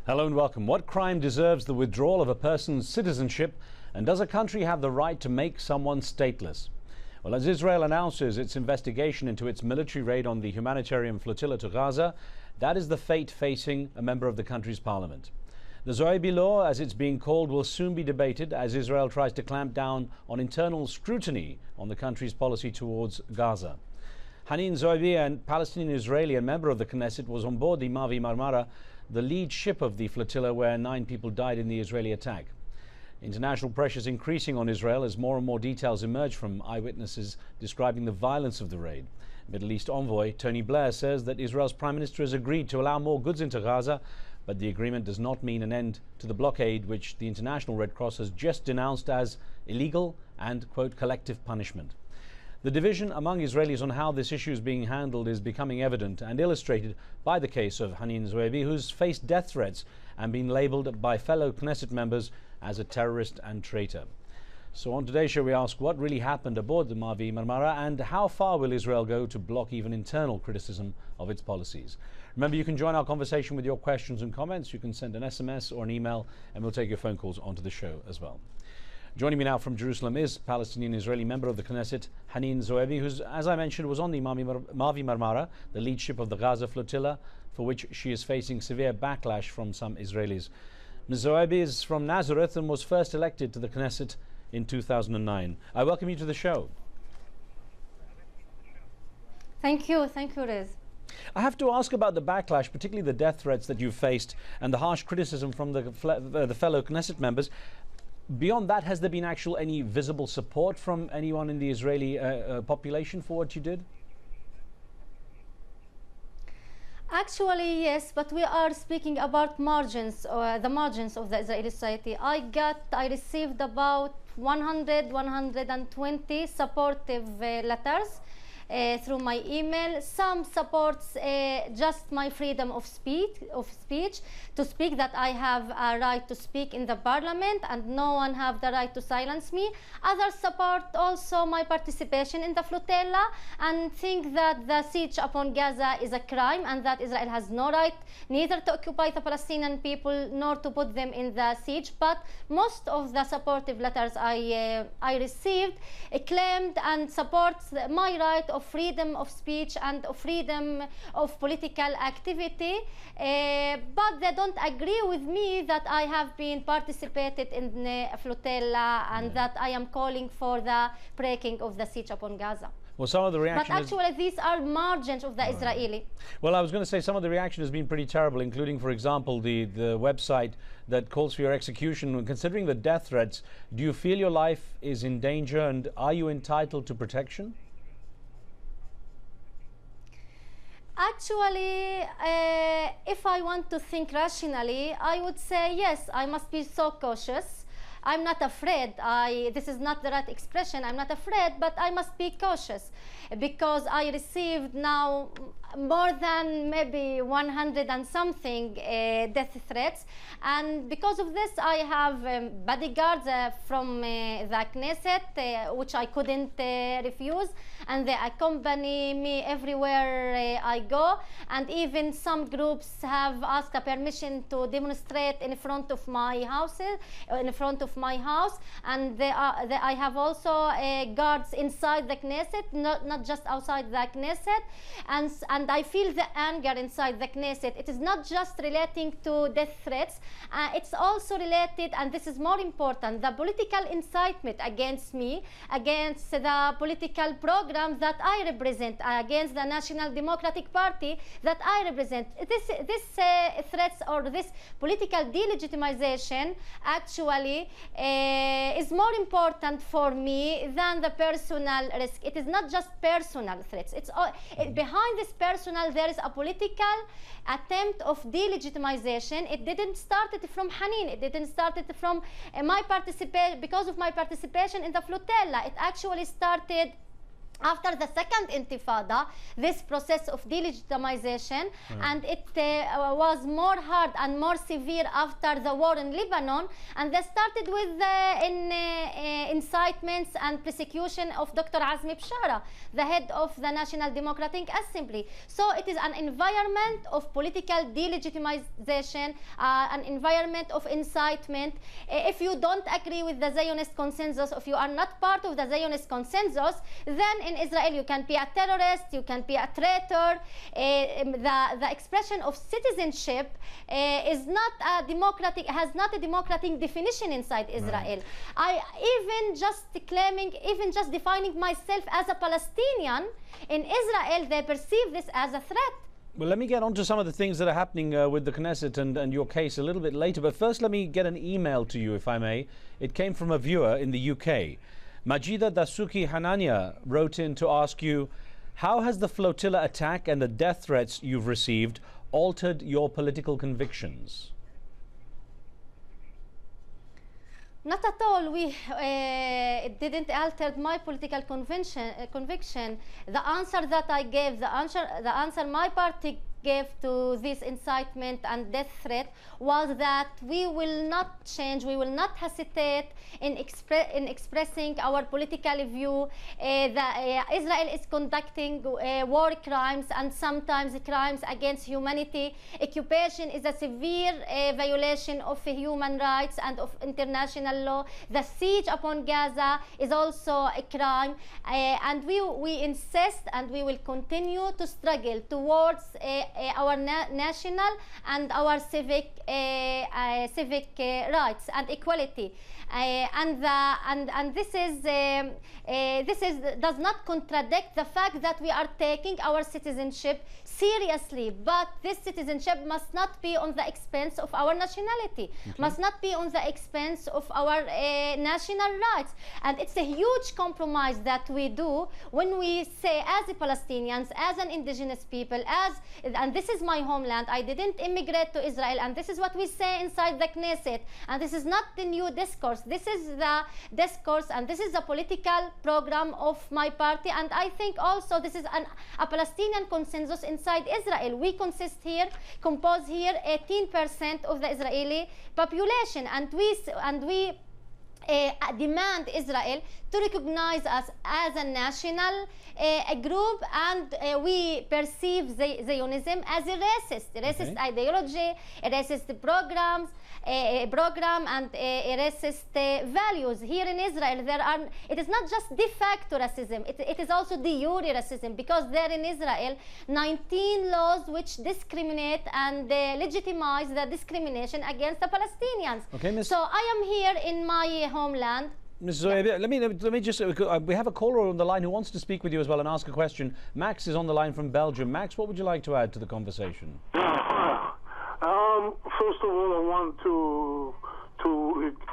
Hello and welcome. What crime deserves the withdrawal of a person's citizenship, and does a country have the right to make someone stateless? Well, as Israel announces its investigation into its military raid on the humanitarian flotilla to Gaza, that is the fate facing a member of the country's parliament. The Zoabi law, as it's being called, will soon be debated as Israel tries to clamp down on internal scrutiny on the country's policy towards Gaza. Haneen Zoabi, a Palestinian Israeli and member of the Knesset, was on board the Mavi Marmara, the lead ship of the flotilla where 9 people died in the Israeli attack. International pressure is increasing on Israel as more and more details emerge from eyewitnesses describing the violence of the raid. Middle East envoy Tony Blair says that Israel's Prime Minister has agreed to allow more goods into Gaza, but the agreement does not mean an end to the blockade, which the International Red Cross has just denounced as illegal and, quote, collective punishment. The division among Israelis on how this issue is being handled is becoming evident and illustrated by the case of Haneen Zoabi, who's faced death threats and been labelled by fellow Knesset members as a terrorist and traitor. So on today's show we ask what really happened aboard the Mavi Marmara and how far will Israel go to block even internal criticism of its policies. Remember, you can join our conversation with your questions and comments. You can send an SMS or an email and we'll take your phone calls onto the show as well. Joining me now from Jerusalem is Palestinian Israeli member of the Knesset, Haneen Zoabi, who, as I mentioned, was on the Mavi Marmara, the lead ship of the Gaza flotilla, for which she is facing severe backlash from some Israelis. Ms. Zoabi is from Nazareth and was first elected to the Knesset in 2009. I welcome you to the show. Thank you, Riz. I have to ask about the backlash, particularly the death threats that you've faced and the harsh criticism from the fellow Knesset members. Beyond that, has there been any visible support from anyone in the Israeli population for what you did? Actually, yes, but we are speaking about margins, the margins of the Israeli society. I received about 120 supportive letters through my email. Some supports just my freedom of speech to speak, that I have a right to speak in the parliament and no one have the right to silence me. Others support also my participation in the flotilla and think that the siege upon Gaza is a crime and that Israel has no right neither to occupy the Palestinian people nor to put them in the siege. But most of the supportive letters I received claimed and supports my right of freedom of speech and of freedom of political activity, but they don't agree with me that I have been participated in a flotilla and that I am calling for the breaking of the siege upon Gaza. Well, some of the reaction But actually, these are margins of the Israeli. Well, I was going to say some of the reaction has been pretty terrible, including, for example, the website that calls for your execution. Considering the death threats, do you feel your life is in danger and are you entitled to protection? Actually, if I want to think rationally, I would say yes, I must be so cautious. I'm not afraid. This is not the right expression. I'm not afraid, but I must be cautious because I received now more than maybe 100 and something death threats, and because of this I have bodyguards from the Knesset which I couldn't refuse, and they accompany me everywhere I go, and even some groups have asked a permission to demonstrate in front of my house, and I have also guards inside the Knesset, not just outside the Knesset, and I feel the anger inside the Knesset. It is not just relating to death threats, it's also related, and this is more important, the political incitement against me, against the political program that I represent, against the National Democratic Party that I represent. This threats or this political delegitimization actually is more important for me than the personal risk. It is not just personal threats. Behind this personal, there is a political attempt of delegitimization. It didn't start it from Haneen. It didn't start it from my participation, because of my participation in the flotilla. It actually started after the second intifada, this process of delegitimization, and it was more hard and more severe after the war in Lebanon, and they started with incitements and persecution of Dr. Azmi Bshara, the head of the National Democratic Assembly. So it is an environment of political delegitimization, an environment of incitement. If you don't agree with the Zionist consensus, if you are not part of the Zionist consensus, then in Israel you can be a terrorist, you can be a traitor. The expression of citizenship is not a democratic, has not a democratic definition inside Israel. I even just claiming, even just defining myself as a Palestinian in Israel, they perceive this as a threat. Well, let me get on to some of the things that are happening with the Knesset and your case a little bit later. But first, let me get an email to you, if I may. It came from a viewer in the UK. Majida Dasuki Hanania wrote in to ask you, how has the flotilla attack and the death threats you've received altered your political convictions? Not at all. It didn't alter my political conviction. The answer that I gave, the answer my party gave to this incitement and death threat was that we will not change, we will not hesitate in expressing our political view. Israel is conducting war crimes and sometimes crimes against humanity. Occupation is a severe violation of human rights and of international law. The siege upon Gaza is also a crime, and we insist and we will continue to struggle towards our national and our civic rights and equality, and this does not contradict the fact that we are taking our citizenship seriously, but this citizenship must not be on the expense of our nationality, must not be on the expense of our national rights. And it's a huge compromise that we do when we say, as the Palestinians, as an indigenous people, and this is my homeland, I didn't immigrate to Israel, and this is what we say inside the Knesset, and this is not the new discourse, this is the discourse, and this is the political program of my party, and I think also this is a Palestinian consensus inside Israel. We compose here 18% of the Israeli population, and we demand Israel to recognize us as a national group, and we perceive Zionism as a racist ideology, a racist program, and a racist values. Here in Israel, it is not just de facto racism, it is also de jure racism, because there in Israel 19 laws which discriminate and legitimize the discrimination against the Palestinians. Okay, so I am here in my homeland. Ms. Zoabi, let me just, we have a caller on the line who wants to speak with you as well and ask a question. Max is on the line from Belgium. Max, what would you like to add to the conversation? First of all, I want to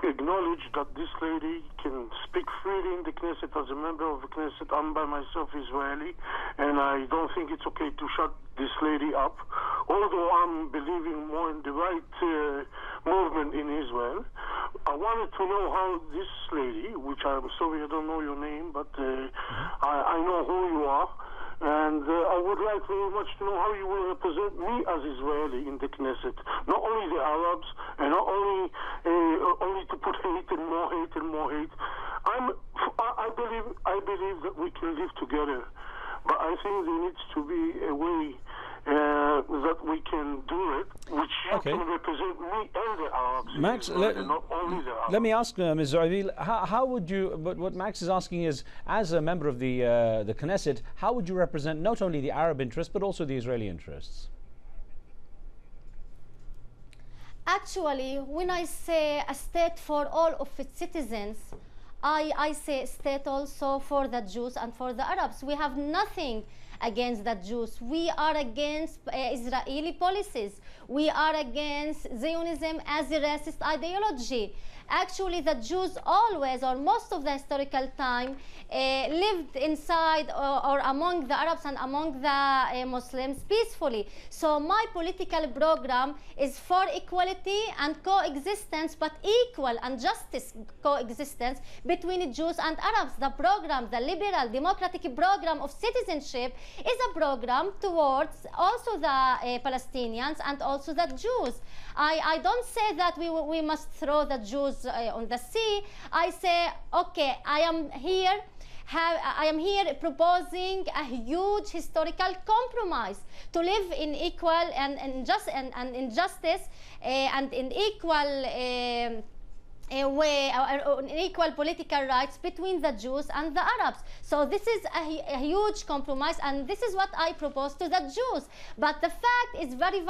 acknowledge that this lady can speak freely in the Knesset as a member of the Knesset. I'm by myself Israeli, and I don't think it's okay to shut this lady up. Although I'm believing more in the right movement in Israel, I wanted to know how this lady, which I'm sorry I don't know your name, but I know who you are, and I would like very much to know how you will represent me as Israeli in the Knesset. Not only the Arabs, and not only to put hate and more hate and more hate. I believe that we can live together, but I think there needs to be a way that we can do it, which you can represent me and the Arabs. Max, not only the Arabs. Let me ask Ms. Zoabi, how would you, but what Max is asking is, as a member of the Knesset, how would you represent not only the Arab interests, but also the Israeli interests? Actually, when I say a state for all of its citizens, I say state also for the Jews and for the Arabs. We have nothing against the Jews. We are against Israeli policies. We are against Zionism as a racist ideology. Actually, the Jews always, or most of the historical time, lived inside or among the Arabs and among the Muslims peacefully. So my political program is for equality and coexistence, but equal and justice coexistence between Jews and Arabs. The program, the liberal democratic program of citizenship, is a program towards also the Palestinians and also the Jews. I don't say that we must throw the Jews on the sea. I say, okay, I am here proposing a huge historical compromise to live in equal and in justice and in equal way, equal political rights between the Jews and the Arabs. So this is a huge compromise, and this is what I propose to the Jews. But the fact is very,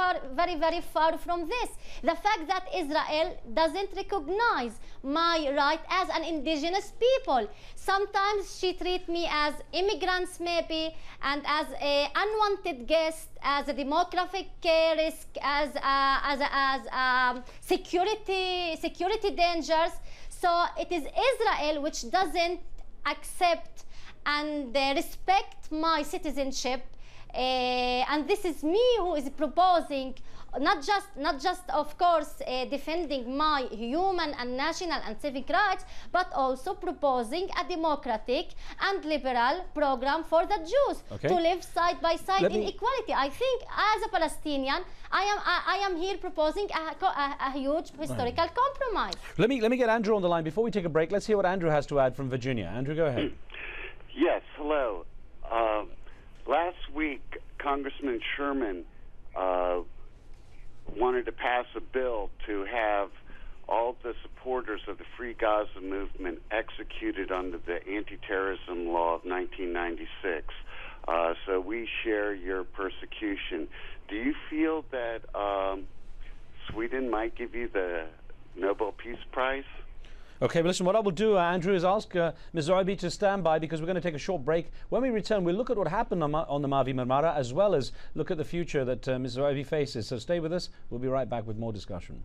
very far from this. The fact that Israel doesn't recognize my right as an indigenous people. Sometimes she treats me as immigrants maybe, and as an unwanted guest, as a demographic risk, as security dangers. So it is Israel which doesn't accept and respect my citizenship, and this is me who is proposing not just of course defending my human and national and civic rights, but also proposing a democratic and liberal program for the Jews to live side by side in equality. I think as a Palestinian, I am here proposing a huge historical compromise. Let me get Andrew on the line. Before we take a break, let's hear what Andrew has to add from Virginia. Andrew, go ahead. Yes, hello. Last week, Congressman Sherman wanted to pass a bill to have all the supporters of the Free Gaza movement executed under the anti-terrorism law of 1996. So we share your persecution. Do you feel that Sweden might give you the Nobel Peace Prize? Okay, but listen, what I will do, Andrew, is ask Ms. Zoabi to stand by, because we're going to take a short break. When we return, we'll look at what happened on the Mavi Marmara, as well as look at the future that Ms. Zoabi faces. So stay with us. We'll be right back with more discussion.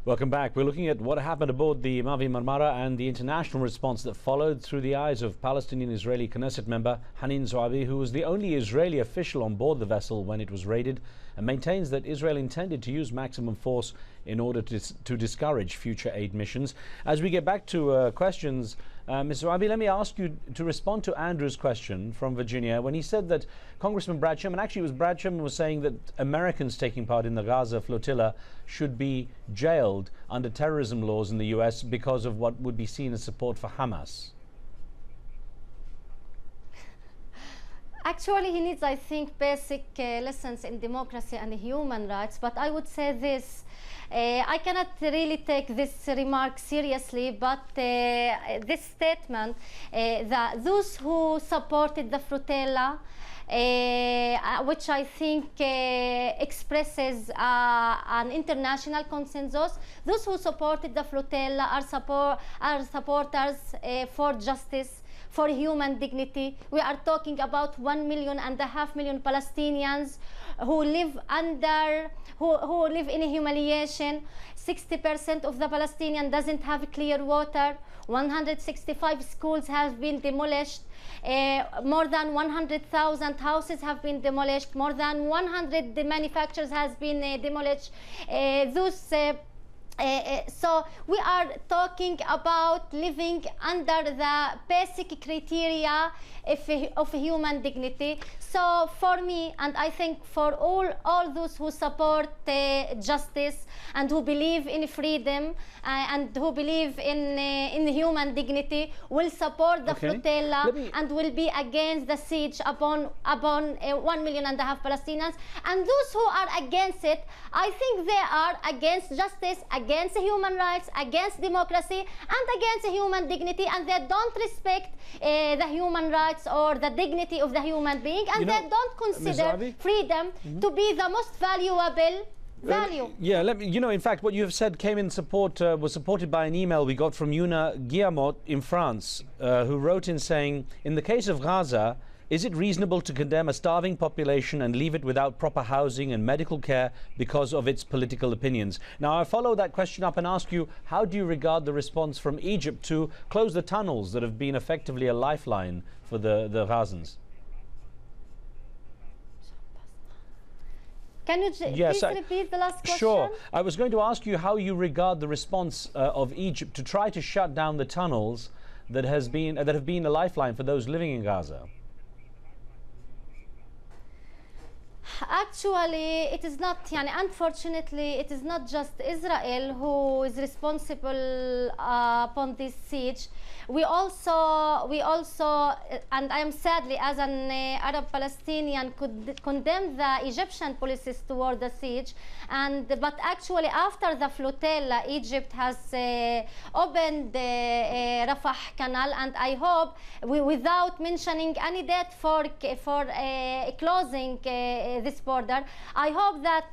Welcome back. We're looking at what happened aboard the Mavi Marmara and the international response that followed through the eyes of Palestinian-Israeli Knesset member Haneen Zoabi, who was the only Israeli official on board the vessel when it was raided, and maintains that Israel intended to use maximum force in order to discourage future aid missions. As we get back to questions, Ms. Zoabi, let me ask you to respond to Andrew's question from Virginia when he said that Congressman Brad Sherman, actually it was Brad Sherman, was saying that Americans taking part in the Gaza flotilla should be jailed under terrorism laws in the US because of what would be seen as support for Hamas. Actually, he needs, I think, basic lessons in democracy and human rights. But I would say this. I cannot really take this remark seriously, but this statement that those who supported the flotilla, which I think expresses an international consensus, those who supported the flotilla are supporters for justice, for human dignity. We are talking about 1.5 million Palestinians who live who live in humiliation. 60% of the Palestinians doesn't have clear water. 165 schools have been demolished. More than 100,000 houses have been demolished. More than 100 manufacturers has been demolished. So we are talking about living under the basic criteria of human dignity. So for me, and I think for all those who support justice and who believe in freedom and who believe in human dignity, will support the flotilla and will be against the siege upon 1.5 million Palestinians. And those who are against it, I think they are against justice, against human rights, against democracy, and against human dignity, and they don't respect the human rights or the dignity of the human being, and they don't consider freedom to be the most valuable value. Yeah, in fact, what you have said came in support, was supported by an email we got from Yuna Guillemot in France, who wrote in saying, in the case of Gaza, is it reasonable to condemn a starving population and leave it without proper housing and medical care because of its political opinions? Now, I follow that question up and ask you, how do you regard the response from Egypt to close the tunnels that have been effectively a lifeline for the Gazans? Can you please repeat the last question? Sure. I was going to ask you how you regard the response of Egypt to try to shut down the tunnels that have been a lifeline for those living in Gaza. Actually, it is not, unfortunately, it is not just Israel who is responsible upon this siege. We also, and I am sadly, as an Arab Palestinian, could condemn the Egyptian policies toward the siege. But actually, after the flotilla, Egypt has opened the Rafah Canal, and I hope, without mentioning any date for closing this border, I hope that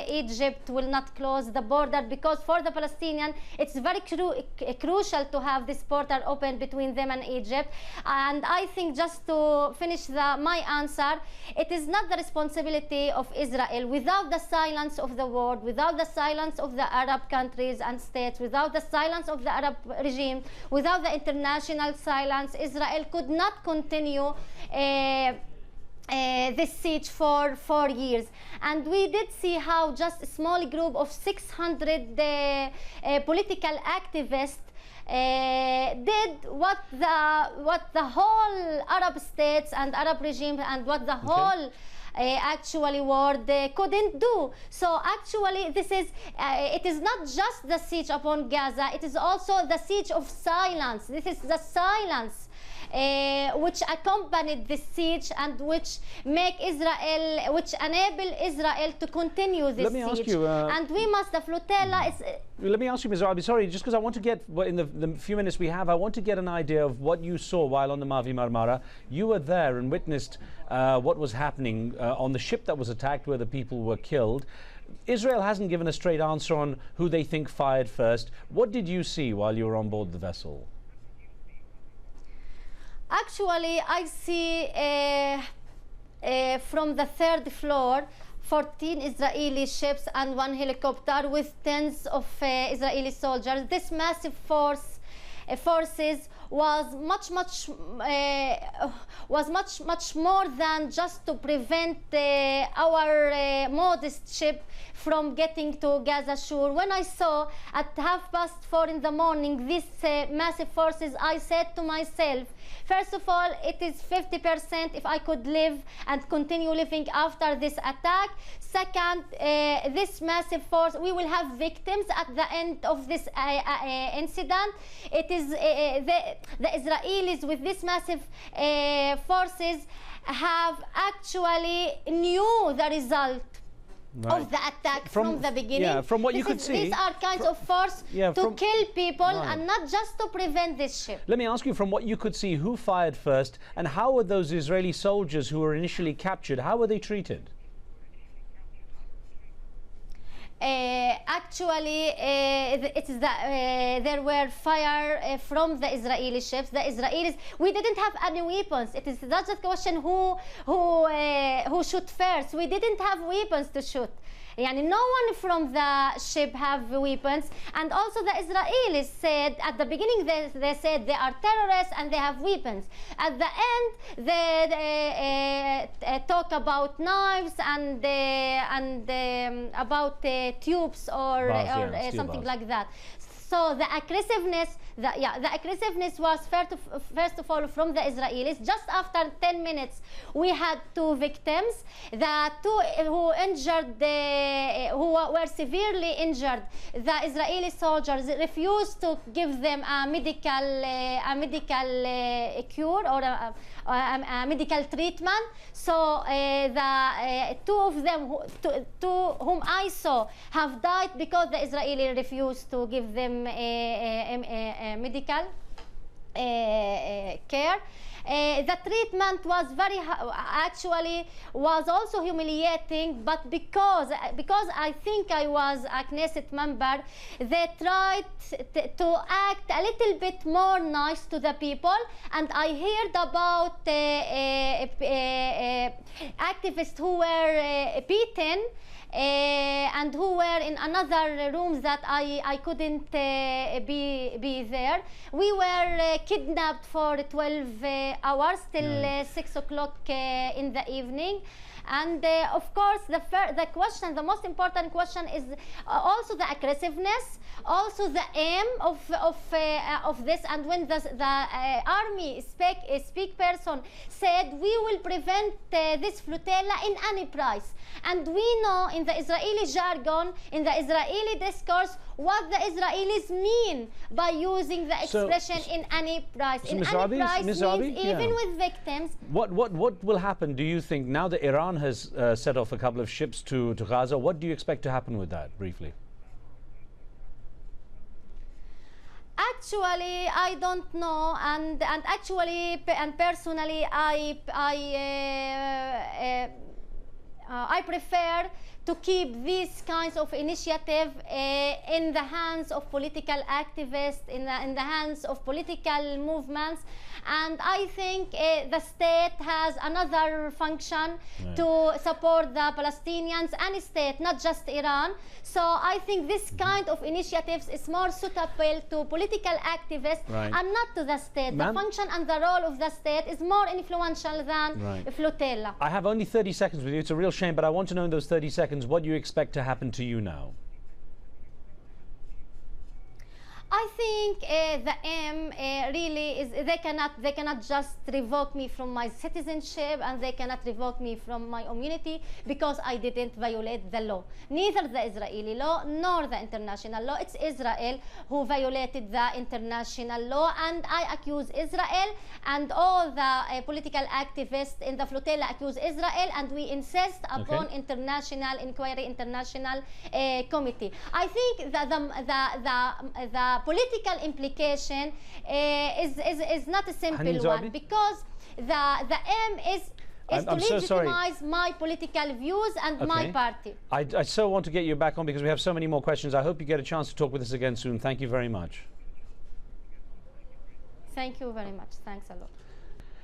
Egypt will not close the border, because for the Palestinian, it's very crucial to have this border open between them and Egypt. And I think, just to finish my answer, it is not the responsibility of Israel. Without the silence of the world, without the silence of the Arab countries and states, without the silence of the Arab regime, without the international silence, Israel could not continue this siege for 4 years. And we did see how just a small group of 600 political activists did what the whole Arab states and Arab regime and what the whole actually world couldn't do. So actually, this is it is not just the siege upon Gaza, it is also the siege of silence. This is the silence which accompanied this siege and which which enable Israel to continue this siege. Ask you, and we must, the flotilla is... Let me ask you, Ms. Zoabi, sorry, just because I want to get, in the few minutes we have, I want to get an idea of what you saw while on the Mavi Marmara. You were there and witnessed what was happening on the ship that was attacked, where the people were killed. Israel hasn't given a straight answer on who they think fired first. What did you see while you were on board the vessel? Actually, I see from the third floor 14 Israeli ships and 1 helicopter with tens of Israeli soldiers. This massive forces was much more than just to prevent our modest ship from getting to Gaza shore. When I saw at 4:30 in the morning these massive forces, I said to myself, first of all, it is 50% if I could live and continue living after this attack. Second, this massive force, we will have victims at the end of this incident. It is the Israelis with this massive forces have actually knew the result of the attack from the beginning. Yeah, from what you could see. These are kinds of force to kill people and not just to prevent this ship. Let me ask you, from what you could see, who fired first, and how were those Israeli soldiers who were initially captured, how were they treated? Actually, there were fire from the Israeli ships. The Israelis, we didn't have any weapons. It is not just a question who shoot first. We didn't have weapons to shoot. No one from the ship have weapons. And also the Israelis said, at the beginning they said they are terrorists and they have weapons. At the end they talk about knives and about tubes or something like that. So the aggressiveness, the aggressiveness was first of all from the Israelis. Just after 10 minutes, we had 2 victims. The 2 who injured, who were severely injured, the Israeli soldiers refused to give them a medical cure or a medical treatment. So the 2 of them, whom I saw, have died because the Israeli refused to give them medical care. The treatment was actually was also humiliating, but because I think I was a Knesset member, they tried to act a little bit more nice to the people, and I heard about activists who were beaten and who were in another room that I couldn't be there. We were kidnapped for 12 hours till 6 o'clock in the evening. And of course, the most important question is also the aggressiveness, also the aim of this. And when the army speak person said, we will prevent this flotilla in any price. And we know in the Israeli jargon, in the Israeli discourse, what the Israelis mean by using the expression in any price. In any price means even with victims. What will happen, do you think, now that Iran has set off a couple of ships to Gaza? What do you expect to happen with that, briefly? Actually, I don't know, and actually, and personally, I prefer to keep these kinds of initiative in the hands of political activists, in the hands of political movements. And I think the state has another function to support the Palestinians, any state, not just Iran. So I think this kind of initiatives is more suitable to political activists and not to the state. The function and the role of the state is more influential than flotilla. I have only 30 seconds with you. It's a real shame, but I want to know in those 30 seconds what you expect to happen to you now. I think the aim really is they cannot just revoke me from my citizenship, and they cannot revoke me from my immunity because I didn't violate the law. Neither the Israeli law nor the international law. It's Israel who violated the international law, and I accuse Israel, and all the political activists in the flotilla accuse Israel, and we insist upon international inquiry, international committee. I think that the political implication is not a simple one, because the aim is to legitimize my political views and my party. I so want to get you back on because we have so many more questions. I hope you get a chance to talk with us again soon. Thank you very much. Thank you very much. Thanks a lot.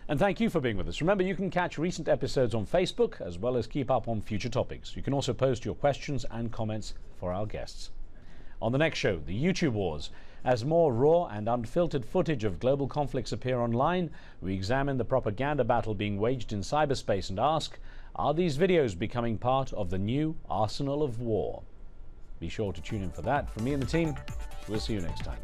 And thank you for being with us. Remember, you can catch recent episodes on Facebook as well as keep up on future topics. You can also post your questions and comments for our guests. On the next show, the YouTube wars. As more raw and unfiltered footage of global conflicts appear online, we examine the propaganda battle being waged in cyberspace and ask, are these videos becoming part of the new arsenal of war? Be sure to tune in for that. From me and the team, we'll see you next time.